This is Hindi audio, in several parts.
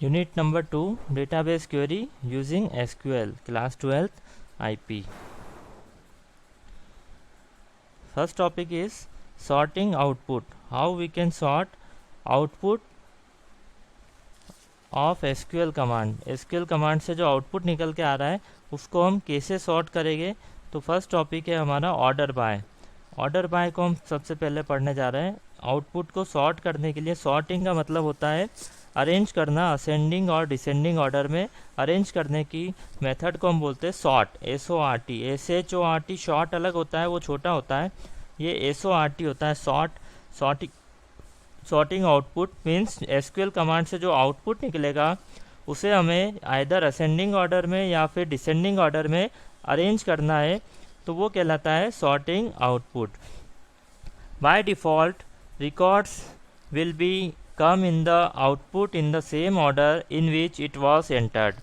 Unit number 2, database query using SQL, class 12th IP. First topic is sorting output. How we can sort output of SQL command. SQL command से जो output निकल के आ रहा है उसको हम कैसे sort करेंगे. तो फर्स्ट टॉपिक है हमारा ऑर्डर बाय. ऑर्डर बाय को हम सबसे पहले पढ़ने जा रहे हैं. आउटपुट को सॉर्ट करने के लिए सॉर्टिंग का मतलब होता है अरेंज करना, असेंडिंग और डिसेंडिंग ऑर्डर में अरेंज करने की मेथड को हम बोलते हैं सॉर्ट. SORT, SHORT शॉर्ट अलग होता है, वो छोटा होता है. ये SORT होता है sort. Sorting output means SQL command से जो आउटपुट निकलेगा उसे हमें आइदर असेंडिंग ऑर्डर में या फिर डिसेंडिंग ऑर्डर में अरेंज करना है, तो वो कहलाता है sorting output. By default records will be come in the output in the same order in which it was entered.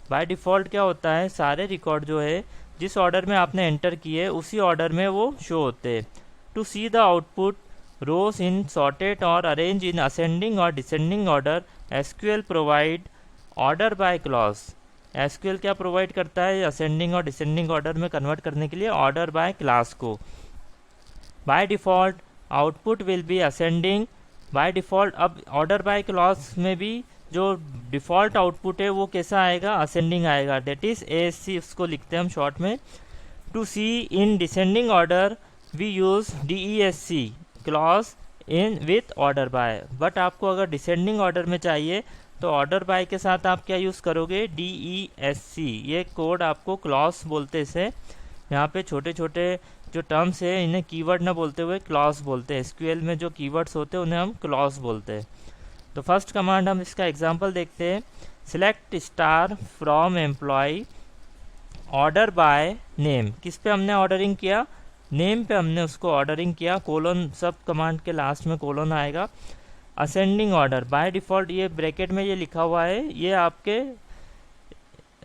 By default क्या होता है, सारे रिकॉर्ड जो है जिस ऑर्डर में आपने एंटर किए उसी ऑर्डर में वो शो होते हैं. To see the output rows in sorted और अरेंज इन असेंडिंग और descending order SQL provide order by clause. SQL क्या प्रोवाइड करता है असेंडिंग और डिसेंडिंग ऑर्डर में कन्वर्ट करने के लिए ऑर्डर बाय क्लास को. By default output will be ascending. By default अब ऑर्डर बाय क्लॉज में भी जो डिफ़ॉल्ट आउटपुट है वो कैसा आएगा, असेंडिंग आएगा. दैट इज़ ASC उसको लिखते हैं हम शॉर्ट में. To see in descending order we use DESC clause in with order by. But आपको अगर डिसेंडिंग ऑर्डर में चाहिए तो ऑर्डर बाय के साथ आप क्या यूज़ करोगे, DESC. ये कोड आपको क्लॉज बोलते हैं. इसे यहाँ पे छोटे छोटे जो टर्म्स है इन्हें कीवर्ड ना बोलते हुए क्लॉज बोलते हैं. SQL में जो कीवर्ड्स होते हैं उन्हें हम क्लॉज बोलते हैं. तो फर्स्ट कमांड हम इसका एग्जांपल देखते हैं. Select star from employ order by name. किस पे हमने ऑर्डरिंग किया, नेम पे हमने उसको ऑर्डरिंग किया. कोलन, सब कमांड के लास्ट में कोलन आएगा. असेंडिंग ऑर्डर बाय डिफ़ॉल्ट ये ब्रैकेट में ये लिखा हुआ है, ये आपके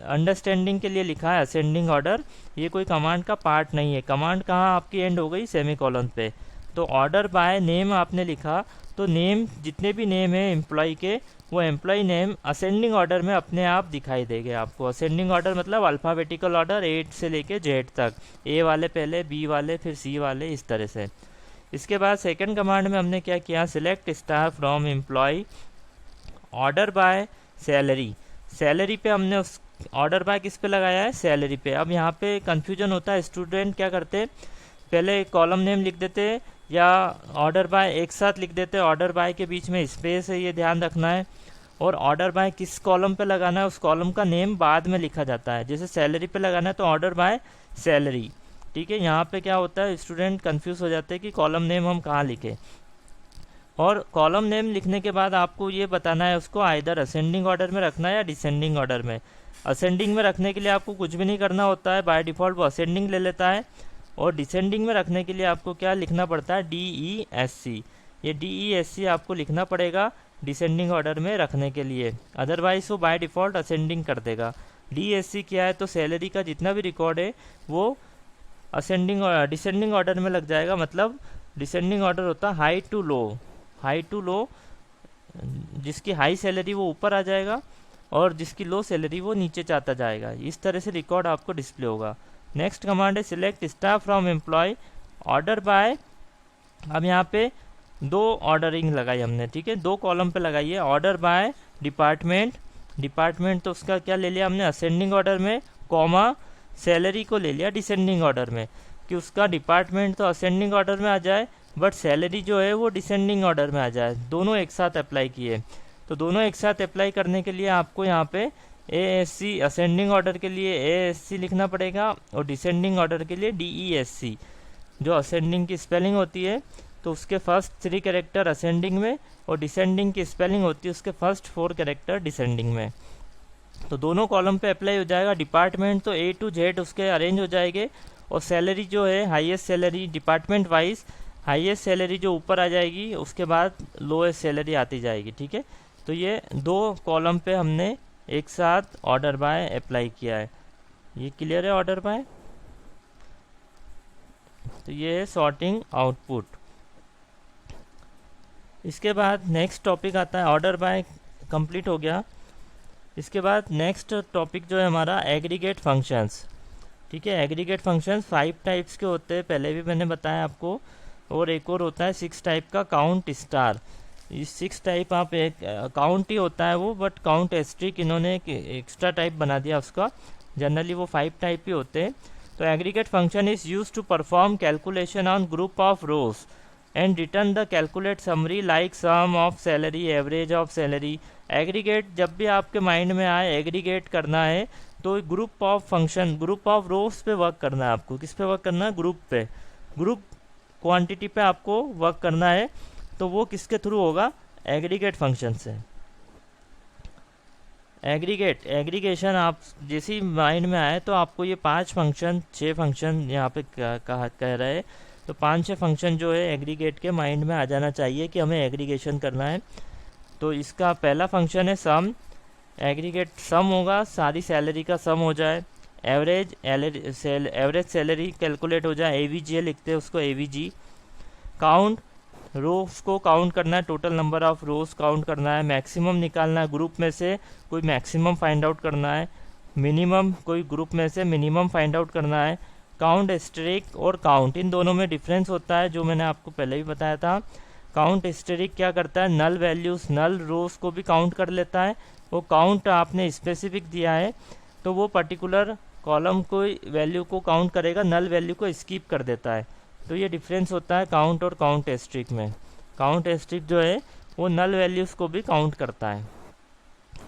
अंडरस्टैंडिंग के लिए लिखा है असेंडिंग ऑर्डर. ये कोई कमांड का पार्ट नहीं है. कमांड कहाँ आपकी एंड हो गई, सेमीकोलन पे. तो ऑर्डर बाय नेम आपने लिखा तो नेम, जितने भी नेम है एम्प्लॉय के, वो एम्प्लॉय नेम असेंडिंग ऑर्डर में अपने आप दिखाई देंगे आपको. असेंडिंग ऑर्डर मतलब अल्फ़ाबेटिकल ऑर्डर, 8 से लेके Z तक. A वाले पहले, B वाले, फिर C वाले, इस तरह से. इसके बाद सेकंड कमांड में हमने क्या किया, select star from employ order by salary. Salary पे हमने उस ऑर्डर बाय किस पे लगाया है, सैलरी पे. अब यहाँ पे कन्फ्यूजन होता है. स्टूडेंट क्या करते, पहले कॉलम नेम लिख देते या ऑर्डर बाय एक साथ लिख देते. ऑर्डर बाय के बीच में स्पेस है, ये ध्यान रखना है. और ऑर्डर बाय किस कॉलम पे लगाना है उस कॉलम का नेम बाद में लिखा जाता है. जैसे सैलरी पे लगाना है तो ऑर्डर बाय सैलरी. ठीक है, यहाँ पे क्या होता है, स्टूडेंट कन्फ्यूज़ हो जाते हैं कि कॉलम नेम हम कहाँ लिखें. और कॉलम नेम लिखने के बाद आपको ये बताना है उसको आइदर असेंडिंग ऑर्डर में रखना है या डिसेंडिंग ऑर्डर में. असेंडिंग में रखने के लिए आपको कुछ भी नहीं करना होता है, बाय डिफ़ॉल्ट वो असेंडिंग ले लेता है. और डिसेंडिंग में रखने के लिए आपको क्या लिखना पड़ता है, DESC. ये DESC आपको लिखना पड़ेगा डिसेंडिंग ऑर्डर में रखने के लिए, अदरवाइज वो बाय डिफ़ॉल्ट असेंडिंग कर देगा. DESC क्या है, तो सैलरी का जितना भी रिकॉर्ड है वो असेंडिंग और डिसेंडिंग ऑर्डर में लग जाएगा. मतलब डिसेंडिंग ऑर्डर होता है high to low. High to low, जिसकी हाई सैलरी वो ऊपर आ जाएगा और जिसकी लो सैलरी वो नीचे जाता जाएगा. इस तरह से रिकॉर्ड आपको डिस्प्ले होगा. नेक्स्ट कमांड है select staff from employ order by. अब यहाँ पे दो ऑर्डरिंग लगाई हमने, ठीक है, दो कॉलम पे लगाई है. Order by department. डिपार्टमेंट तो उसका क्या ले लिया हमने, असेंडिंग ऑर्डर में, कॉमा सैलरी को ले लिया डिसेंडिंग ऑर्डर में, कि उसका डिपार्टमेंट तो असेंडिंग ऑर्डर में आ जाए बट सैलरी जो है वो डिसेंडिंग ऑर्डर में आ जाए. दोनों एक साथ अप्लाई किए. तो दोनों एक साथ अप्लाई करने के लिए आपको यहाँ पे ASC असेंडिंग ऑर्डर के लिए ASC लिखना पड़ेगा और डिसेंडिंग ऑर्डर के लिए DESC. जो असेंडिंग की स्पेलिंग होती है तो उसके फर्स्ट 3 कैरेक्टर असेंडिंग में और डिसेंडिंग की स्पेलिंग होती है उसके फर्स्ट 4 कैरेक्टर डिसेंडिंग में. तो दोनों कॉलम पे अप्लाई हो जाएगा. डिपार्टमेंट तो A to Z उसके अरेंज हो जाएंगे और सैलरी जो है highest salary department wise, highest salary जो ऊपर आ जाएगी उसके बाद लोएस्ट सैलरी आती जाएगी. ठीक है, तो ये दो कॉलम पे हमने एक साथ ऑर्डर बाय अप्लाई किया है. ये क्लियर है ऑर्डर बाय. तो ये है सॉर्टिंग आउटपुट. इसके बाद नेक्स्ट टॉपिक आता है ऑर्डर बाय. कंप्लीट हो गया. इसके बाद नेक्स्ट टॉपिक जो है हमारा एग्रीगेट फंक्शंस। ठीक है, एग्रीगेट फंक्शंस 5 टाइप्स के होते हैं, पहले भी मैंने बताया आपको। और एक और होता है 6 टाइप का काउंट स्टार। इस 6 टाइप आप एक काउंट ही होता है वो, बट काउंट एस्ट्रिक इन्होंने एक एक्स्ट्रा टाइप बना दिया उसका। जनरली वो 5 टाइप ही होते हैं। तो aggregate function is use to perform calculation on group of rows and return the calculate summary like sum of salary, average of salary. Aggregate जब भी आपके माइंड में आए एग्रीगेट करना है तो group of function, group of रोज पे वर्क करना है आपको। किस पे वर्क करना है? ग्रुप पे, ग्रुप क्वांटिटी पे आपको वर्क करना है। तो वो किसके थ्रू होगा? एग्रीगेट फंक्शन से। एग्रीगेशन आप जैसे ही माइंड में आए तो आपको ये 5 फंक्शन 6 फंक्शन यहाँ पे कह रहे हैं, तो 5-6 फंक्शन जो है एग्रीगेट के माइंड में आ जाना चाहिए कि हमें एग्रीगेशन करना है। तो इसका पहला फंक्शन है सम। एग्रीगेट सम होगा, सारी सैलरी का सम हो जाए। एवरेज सैलरी कैलकुलेट हो जाए, एवीजी लिखते हैं उसको, एवीजी। काउंट, रोज को काउंट करना है, total number of rose count करना है। मैक्सिमम निकालना है, ग्रुप में से कोई मैक्सिमम फाइंड आउट करना है। मिनिमम, कोई ग्रुप में से मिनिमम फाइंड आउट करना है। काउंट एस्टेरिक और काउंट, इन दोनों में डिफरेंस होता है जो मैंने आपको पहले भी बताया था। काउंट एस्टेरिक क्या करता है? नल वैल्यूज, नल रोज को भी काउंट कर लेता है। वो काउंट आपने स्पेसिफिक दिया है तो वो पर्टिकुलर कॉलम को वैल्यू को काउंट करेगा, नल वैल्यू को स्किप कर देता है। तो ये डिफरेंस होता है काउंट और काउंट एस्ट्रिक में। काउंट एस्ट्रिक जो है वो नल वैल्यूज़ को भी काउंट करता है।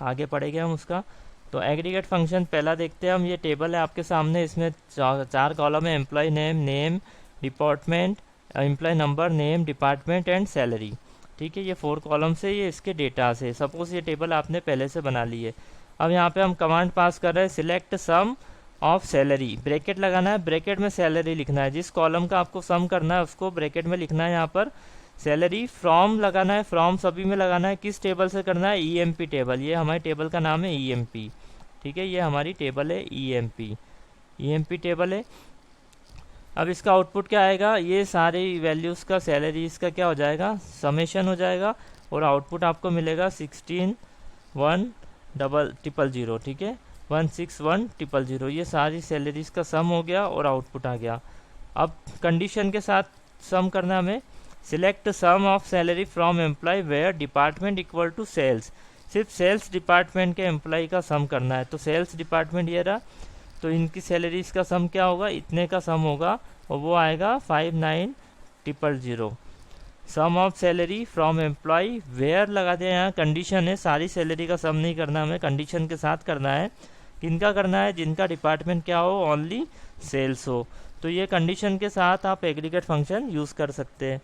आगे पढ़ेंगे हम उसका। तो एग्रीगेट फंक्शन पहला देखते हैं हम। ये टेबल है आपके सामने, इसमें 4 कॉलम है। Employee name, name, department, employee number, name, department and salary. ठीक है, ये 4 कॉलम से, ये इसके डेटा से। सपोज ये टेबल आपने पहले से बना ली है। अब यहाँ पे हम कमांड पास कर रहे हैं, select sum of salary. Bracket लगाना है, ब्रैकेट में सैलरी लिखना है। जिस कॉलम का आपको सम करना है उसको ब्रैकेट में लिखना है। यहाँ पर सैलरी, फ्रॉम लगाना है, फ्रॉम सभी में लगाना है। किस टेबल से करना है? EMP table. ये हमारे टेबल का नाम है ईएमपी। ठीक है, ये हमारी टेबल है ईएमपी, ईएमपी टेबल है। अब इसका आउटपुट क्या आएगा? ये सारी वैल्यूज़ का सैलरीज का क्या हो जाएगा? समेशन हो जाएगा और आउटपुट आपको मिलेगा 16,100,000। ठीक है, 161,000। ये सारी सैलरीज का सम हो गया और आउटपुट आ गया। अब कंडीशन के साथ सम करना हमें। Select sum of salary from employee where department equal to sales. सिर्फ सेल्स डिपार्टमेंट के एम्प्लॉय का सम करना है। तो सेल्स डिपार्टमेंट ये रहा, तो इनकी सैलरीज का सम क्या होगा? इतने का सम होगा और वो आएगा 59,000। Sum of salary from employee where लगा दिया। यहाँ कंडीशन है, सारी सैलरी का सम नहीं करना हमें, कंडीशन के साथ करना है। किनका करना है? जिनका डिपार्टमेंट क्या हो? ओनली सेल्स हो। तो ये कंडीशन के साथ आप एग्रीगेट फंक्शन यूज़ कर सकते हैं।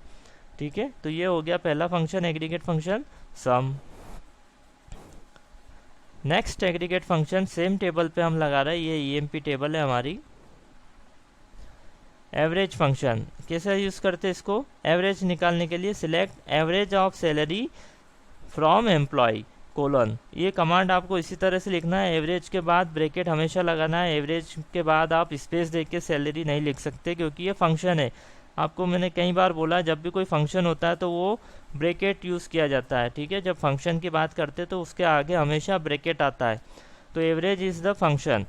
ठीक है, तो ये हो गया पहला function, aggregate function sum. Next aggregate function same table पे हम लगा रहे हैं, ये ईएमपी टेबल है हमारी। एवरेज फंक्शन कैसे यूज़ करते हैं इसको? एवरेज निकालने के लिए select average of salary from employ colon. ये कमांड आपको इसी तरह से लिखना है। एवरेज के बाद ब्रैकेट हमेशा लगाना है। एवरेज के बाद आप स्पेस दे के सैलरी नहीं लिख सकते क्योंकि ये फंक्शन है। आपको मैंने कई बार बोला, जब भी कोई फंक्शन होता है तो वो ब्रैकेट यूज़ किया जाता है। ठीक है, जब फंक्शन की बात करते हैं तो उसके आगे हमेशा ब्रैकेट आता है। तो average is the function.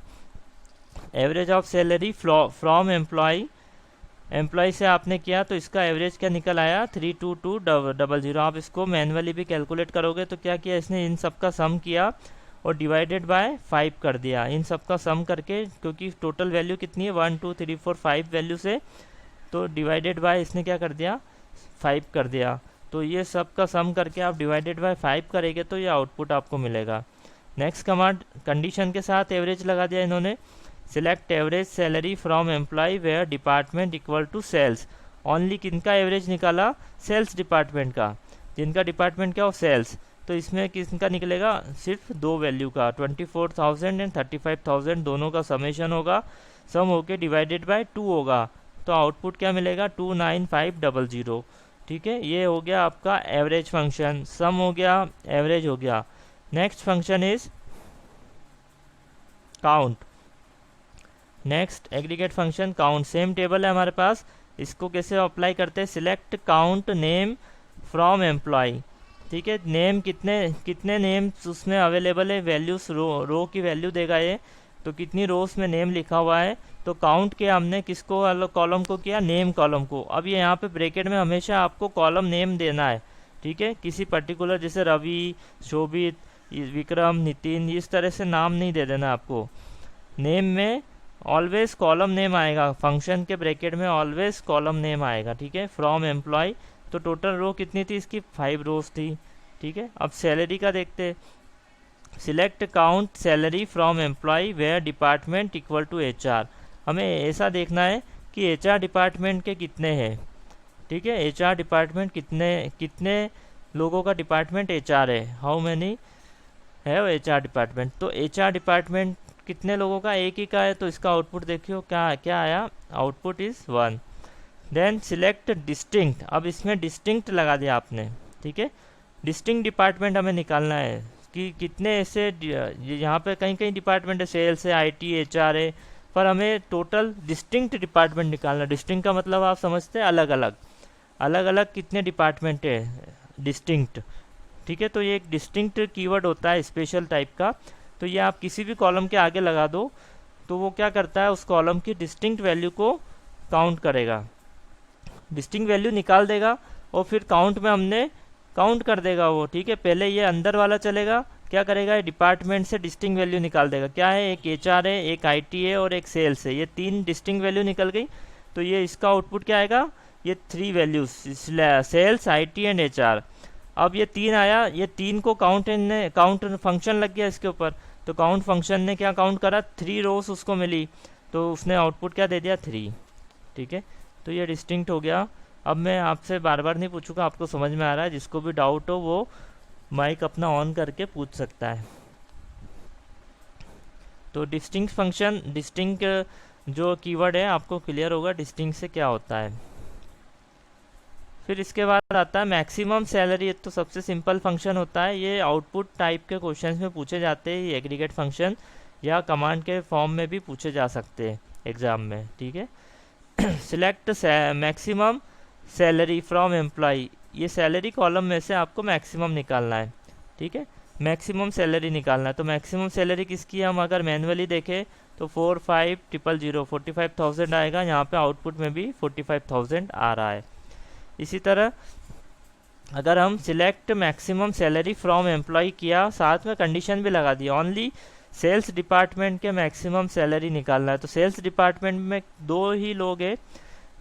Average of salary from employee, employee से आपने किया तो इसका एवरेज क्या निकल आया? 322,000। आप इसको मैनुअली भी कैलकुलेट करोगे तो क्या किया इसने? इन सब का सम किया और डिवाइडेड बाय 5 कर दिया। इन सब का सम करके, क्योंकि टोटल वैल्यू कितनी है? 1 2 3 4 5 वैल्यू से, तो डिवाइडेड बाय इसने क्या कर दिया? 5 कर दिया। तो ये सब का सम करके आप डिवाइडेड बाय 5 करेंगे तो ये आउटपुट आपको मिलेगा। नेक्स्ट कमांड, कंडीशन के साथ एवरेज लगा दिया इन्होंने। Select average salary from employee where department equal to sales. Only किनका एवरेज निकाला? सेल्स डिपार्टमेंट का। जिनका डिपार्टमेंट क्या हो? सेल्स। तो इसमें किसका निकलेगा? सिर्फ 2 वैल्यू का, 24,000 एंड 35,000 दोनों का समेशन होगा। सम होके डिवाइडेड बाय 2 होगा तो आउटपुट क्या मिलेगा? 29,500। ठीक है, ये हो गया आपका एवरेज फंक्शन। सम हो गया, एवरेज हो गया। Next function is count. Next aggregate function count. Same table है हमारे पास, इसको कैसे अप्लाई करते हैं? Select count name from employ. ठीक है। नेम कितने कितने नेम्स उसमें अवेलेबल है, वैल्यूज रो की वैल्यू देगा ये, तो कितनी रोज में नेम लिखा हुआ है। तो काउंट किया हमने किसको, अलग कॉलम को किया, नेम कॉलम को। अब ये यहाँ पे ब्रैकेट में हमेशा आपको कॉलम नेम देना है, ठीक है। किसी पर्टिकुलर जैसे रवि, शोभित, विक्रम, नितिन, इस तरह से नाम नहीं दे देना आपको। नेम में ऑलवेज कॉलम नेम आएगा, फंक्शन के ब्रैकेट में ऑलवेज कॉलम नेम आएगा, ठीक है। फ्रॉम एम्प्लॉय, तो टोटल रो कितनी थी इसकी, 5 रोज थी, ठीक है। अब सैलरी का देखते, select count salary from employee where department equal to HR। हमें ऐसा देखना है कि HR डिपार्टमेंट के कितने हैं, ठीक है। HR डिपार्टमेंट कितने कितने लोगों का डिपार्टमेंट HR है, हाउ मैनी है वो HR डिपार्टमेंट। तो HR डिपार्टमेंट कितने लोगों का, एक ही का है, तो इसका आउटपुट देखियो क्या क्या आया, output is 1। Then select distinct, अब इसमें डिस्टिंक्ट लगा दिया आपने, ठीक है। डिस्टिंक्ट डिपार्टमेंट हमें निकालना है कि कितने ऐसे, यहाँ पे कहीं कहीं डिपार्टमेंट है, सेल्स है, IT, HR है, पर हमें टोटल डिस्टिंक्ट डिपार्टमेंट निकालना। डिस्टिंक्ट का मतलब आप समझते हैं अलग अलग, अलग अलग कितने डिपार्टमेंट है डिस्टिंक्ट, ठीक है। तो ये एक डिस्टिंक्ट कीवर्ड होता है स्पेशल टाइप का। तो ये आप किसी भी कॉलम के आगे लगा दो तो वो क्या करता है, उस कॉलम की डिस्टिंक्ट वैल्यू को काउंट करेगा, डिस्टिंक्ट वैल्यू निकाल देगा और फिर काउंट में हमने काउंट कर देगा वो, ठीक है। पहले ये अंदर वाला चलेगा, क्या करेगा, ये डिपार्टमेंट से डिस्टिंक्ट वैल्यू निकाल देगा। क्या है, एक HR है, एक IT है और एक सेल्स है, ये 3 डिस्टिंक्ट वैल्यू निकल गई। तो ये इसका आउटपुट क्या आएगा, ये 3 values, sales, IT and HR। अब ये 3 आया, ये 3 को काउंट फंक्शन लग गया इसके ऊपर, तो काउंट फंक्शन ने क्या काउंट करा, 3 रोज उसको मिली, तो उसने आउटपुट क्या दे दिया, 3, ठीक है। तो ये डिस्टिंक्ट हो गया। अब मैं आपसे बार बार नहीं पूछूंगा, आपको समझ में आ रहा है। जिसको भी डाउट हो वो माइक अपना ऑन करके पूछ सकता है। तो डिस्टिंक्ट फंक्शन, डिस्टिंक्ट जो कीवर्ड है आपको क्लियर होगा डिस्टिंक्ट से क्या होता है। फिर इसके बाद आता है मैक्सिमम सैलरी। तो सबसे सिंपल फंक्शन होता है, ये आउटपुट टाइप के क्वेश्चंस में पूछे जाते हैं। ये एग्रीगेट फंक्शन या कमांड के फॉर्म में भी पूछे जा सकते हैं एग्जाम में, ठीक है। Select maximum salary from employ, ये सैलरी कॉलम में से आपको मैक्सिमम निकालना है, ठीक है। मैक्सिमम सैलरी निकालना है। तो मैक्सिमम सैलरी किसकी है, हम अगर मैनुअली देखें तो 45,000 45,000 आएगा। यहाँ पे आउटपुट में भी 45,000 आ रहा है। इसी तरह अगर हम select maximum salary from employ किया, साथ में कंडीशन भी लगा दी, ओनली सेल्स डिपार्टमेंट के मैक्सिमम सैलरी निकालना है। तो सेल्स डिपार्टमेंट में 2 ही लोग हैं,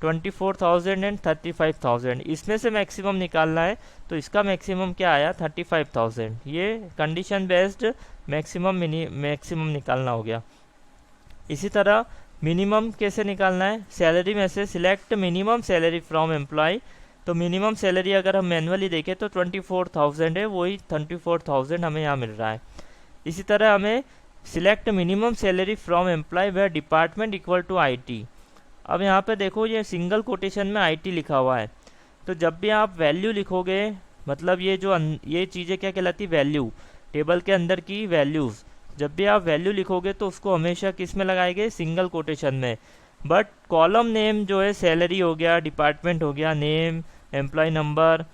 24,000 एंड 35,000, इसमें से मैक्सिमम निकालना है। तो इसका मैक्सिमम क्या आया, 35,000। ये कंडीशन बेस्ड मैक्सिमम निकालना हो गया। इसी तरह मिनिमम कैसे निकालना है, सैलरी में से select minimum salary from employ. तो मिनिमम सैलरी अगर हम मैनुअली देखें तो 24,000 है, वही 34,000 हमें यहाँ मिल रहा है। इसी तरह हमें select minimum salary from employee where department equal to IT। अब यहाँ पे देखो ये सिंगल कोटेशन में IT लिखा हुआ है। तो जब भी आप वैल्यू लिखोगे, मतलब ये चीज़ें क्या कहलाती, वैल्यू, टेबल के अंदर की वैल्यूज़, जब भी आप वैल्यू लिखोगे तो उसको हमेशा किस में लगाएंगे, सिंगल कोटेशन में। बट कॉलम नेम जो है, सैलरी हो गया, डिपार्टमेंट हो गया, नेम, एम्प्लॉय नंबर,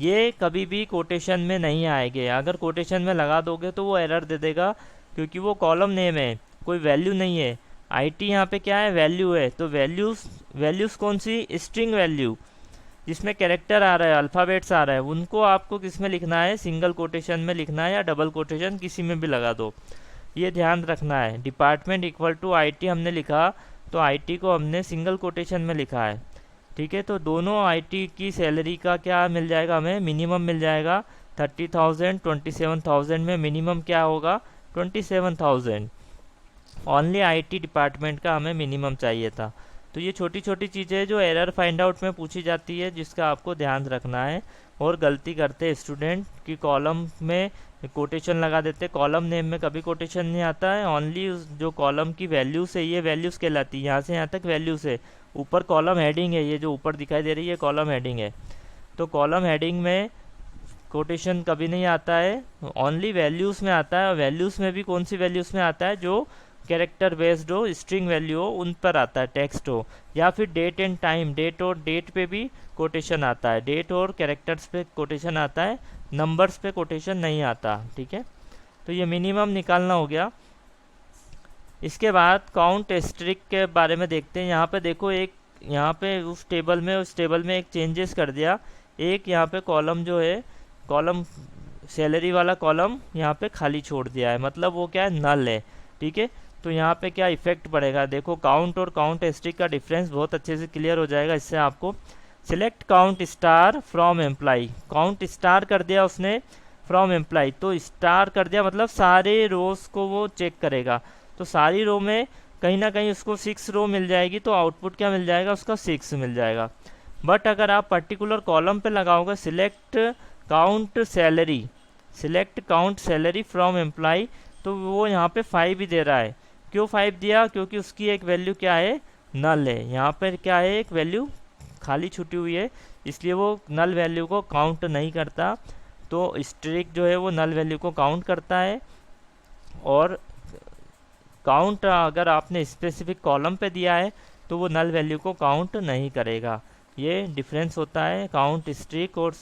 ये कभी भी कोटेशन में नहीं आएंगे। अगर कोटेशन में लगा दोगे तो वो एरर दे देगा, क्योंकि वो कॉलम नेम है, कोई वैल्यू नहीं है। IT यहाँ पे क्या है, वैल्यू है। तो वैल्यूज़ कौन सी, स्ट्रिंग वैल्यू, जिसमें कैरेक्टर आ रहा है, अल्फ़ाबेट्स आ रहा है, उनको आपको किस में लिखना है, सिंगल कोटेशन में लिखना है या डबल कोटेशन किसी में भी लगा दो, ये ध्यान रखना है। डिपार्टमेंट इक्वल टू IT हमने लिखा, तो IT को हमने सिंगल कोटेशन में लिखा है, ठीक है। तो दोनों IT की सैलरी का क्या मिल जाएगा, हमें मिनिमम मिल जाएगा 30,000, 27,000 में मिनिमम क्या होगा, 27,000। ओनली IT डिपार्टमेंट का हमें मिनिमम चाहिए था। तो ये छोटी छोटी चीज़ें जो एरर फाइंड आउट में पूछी जाती है, जिसका आपको ध्यान रखना है। और गलती करते हैं स्टूडेंट कि कॉलम में कोटेशन लगा देते, कॉलम नेम में कभी कोटेशन नहीं आता है। ओनली जो कॉलम की वैल्यूज़ है, ये वैल्यूज़ कहलाती है, यहाँ से यहाँ तक वैल्यूज़ है। ऊपर कॉलम हेडिंग है, ये जो ऊपर दिखाई दे रही है कॉलम हेडिंग है। तो कॉलम हेडिंग में कोटेशन कभी नहीं आता है, ओनली वैल्यूज़ में आता है। वैल्यूज़ में भी कौन सी वैल्यूज़ में आता है, जो कैरेक्टर बेस्ड हो, स्ट्रिंग वैल्यू हो, उन पर आता है टेक्स्ट हो, या फिर डेट एंड टाइम, डेट और डेट पे भी कोटेशन आता है, डेट और कैरेक्टर्स पे कोटेशन आता है, नंबर्स पे कोटेशन नहीं आता। ठीक है, तो ये मिनिमम निकालना हो गया। इसके बाद काउंट एस्ट्रिक के बारे में देखते हैं। यहाँ पे देखो, एक यहाँ पे उस टेबल में एक चेंजेस कर दिया। एक यहाँ पे कॉलम जो है, कॉलम सैलरी वाला कॉलम यहाँ पे खाली छोड़ दिया है, मतलब वो क्या है, नल है। ठीक है, तो यहाँ पे क्या इफेक्ट पड़ेगा, देखो काउंट और काउंट एस्ट्रिक का डिफरेंस बहुत अच्छे से क्लियर हो जाएगा इससे आपको। Select count star from employee, count star कर दिया उसने फ्रॉम एम्प्लाई, तो स्टार कर दिया मतलब सारे रोज को वो चेक करेगा, तो सारी रो में कहीं ना कहीं उसको 6 रो मिल जाएगी, तो आउटपुट क्या मिल जाएगा, उसका 6 मिल जाएगा। बट अगर आप पर्टिकुलर कॉलम पे लगाओगे select count salary, select count salary from employee, तो वो यहाँ पे 5 ही दे रहा है। क्यों 5 दिया, क्योंकि उसकी एक वैल्यू क्या है, नल है। यहाँ पर क्या है, एक वैल्यू खाली छुटी हुई है, इसलिए वो नल वैल्यू को काउंट नहीं करता। तो स्ट्रिक जो है वो नल वैल्यू को काउंट करता है, और काउंट अगर आपने स्पेसिफिक कॉलम पे दिया है तो वो नल वैल्यू को काउंट नहीं करेगा। ये डिफरेंस होता है काउंट स्ट्रिक और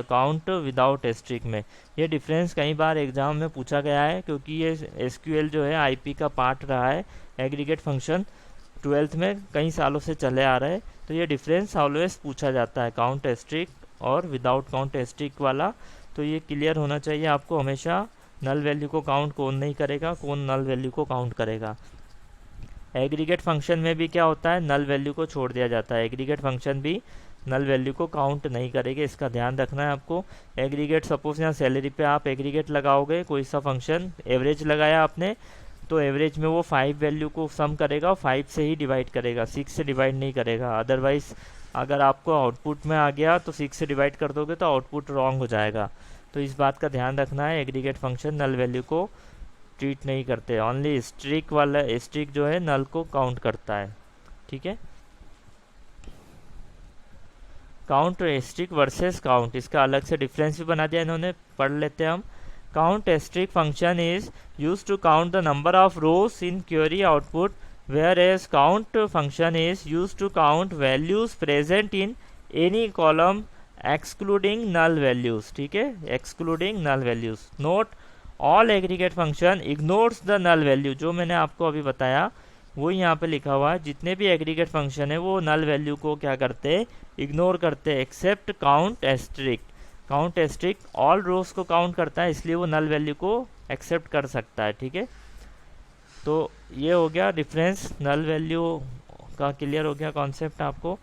काउंट विदाउट स्ट्रिक में। ये डिफरेंस कई बार एग्जाम में पूछा गया है, क्योंकि ये एसक्यूएल जो है आईपी का पार्ट रहा है, एग्रीगेट फंक्शन 12th में कई सालों से चले आ रहे हैं, तो ये डिफरेंस ऑलवेज पूछा जाता है, काउंट स्ट्रिक और विदाउट काउंट स्ट्रिक वाला। तो ये क्लियर होना चाहिए आपको, हमेशा नल वैल्यू को काउंट कौन नहीं करेगा, कौन नल वैल्यू को काउंट करेगा। एग्रीगेट फंक्शन में भी क्या होता है, नल वैल्यू को छोड़ दिया जाता है, एग्रीगेट फंक्शन भी नल वैल्यू को काउंट नहीं करेंगे, इसका ध्यान रखना है आपको। एग्रीगेट सपोज यहाँ सैलरी पे आप एग्रीगेट लगाओगे, कोई सा फंक्शन एवरेज लगाया आपने, तो एवरेज में वो 5 वैल्यू को सम करेगा और 5 से ही डिवाइड करेगा, 6 से डिवाइड नहीं करेगा। अदरवाइज अगर आपको आउटपुट में आ गया तो 6 से डिवाइड कर दोगे तो आउटपुट रॉन्ग हो जाएगा। तो इस बात का ध्यान रखना है, एग्रीगेट फंक्शन नल वैल्यू को ट्रीट नहीं करते, ओनली स्ट्रिक वाला स्ट्रिक जो है नल को काउंट करता है। ठीक है, काउंट स्ट्रिक वर्सेस काउंट, इसका अलग से डिफरेंस भी बना दिया इन्होंने, पढ़ लेते हैं हम। Count star function is use to count the number of rows in query output, whereas count function is use to count values present in any column excluding null values. ठीक है, excluding null values. Note, all aggregate function ignores the null value, जो मैंने आपको अभी बताया वो यहाँ पे लिखा हुआ है, जितने भी एग्रीगेट फंक्शन है वो नल वैल्यू को क्या करते हैं, इग्नोर करते हैं, except count asterisk. Count asterisk all rows को काउंट करता है, इसलिए वो नल वैल्यू को एक्सेप्ट कर सकता है। ठीक है, तो ये हो गया डिफरेंस, नल वैल्यू का क्लियर हो गया कॉन्सेप्ट आपको।